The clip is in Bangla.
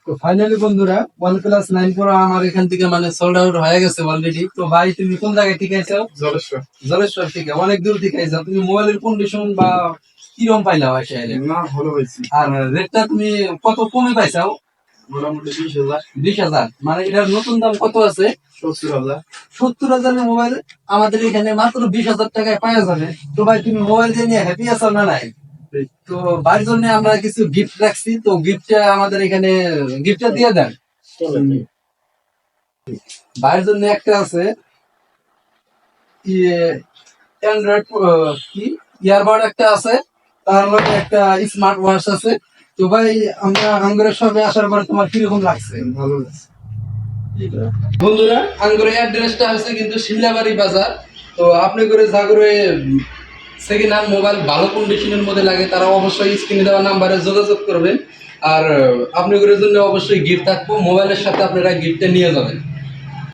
তো ফাইনালি বন্ধুরা OnePlus 9 Pro আমার এখান থেকে মানে সোল্ড আউট হয়ে গেছে অলরেডি। তো ভাই তুমি কোন জায়গায় ঠিক আছো? জলেশ্বর থেকে অনেক দূর থেকে আইছো। তুমি মোবাইলের কন্ডিশন বা কিরকম পাইলা বাসা এলে? না ভালো পাইছি। আর রেটটা তুমি কত কমে পাইছাও? মোটামুটি 20,000। 20,000 মানে এটার নতুন দাম কত আছে? 70,000। 70,000 মোবাইল আমাদের এখানে মাত্র 20,000 টাকায় পাওয়া যাবে। তো ভাই তুমি মোবাইল নিয়ে হ্যাপি আছো না নাই? তো ভাইয়ের জন্য আমরা কিছু গিফট রাখছি, তো গিফটটা আমাদের এখানে গিফটটা দিয়ে দেন। ভাইয়ের জন্য একটা আছে অ্যান্ড্রয়েড কি ইয়ারবাড একটা আছে, তার মধ্যে একটা স্মার্ট ওয়াচ আছে। তো ভাই আমরা আঙ্গুরের সবে আসার পরে তোমার কিরকম লাগছে? ভালো লাগছে। বন্ধুরা আঙ্গুরের অ্যাড্রেসটা হচ্ছে কিন্তু শিমলাবাড়ি বাজার। তো আপনি করে জাগরে সেকেন্ড হ্যান্ড মোবাইল ভালো কন্ডিশনের মধ্যে লাগে তারা অবশ্যই স্ক্রিনে দেওয়া নাম্বারে যোগাযোগ করবেন। আর আপনি করে জন্য অবশ্যই গিফট থাকবো, মোবাইলের সাথে আপনারা গিফটটা নিয়ে যাবেন।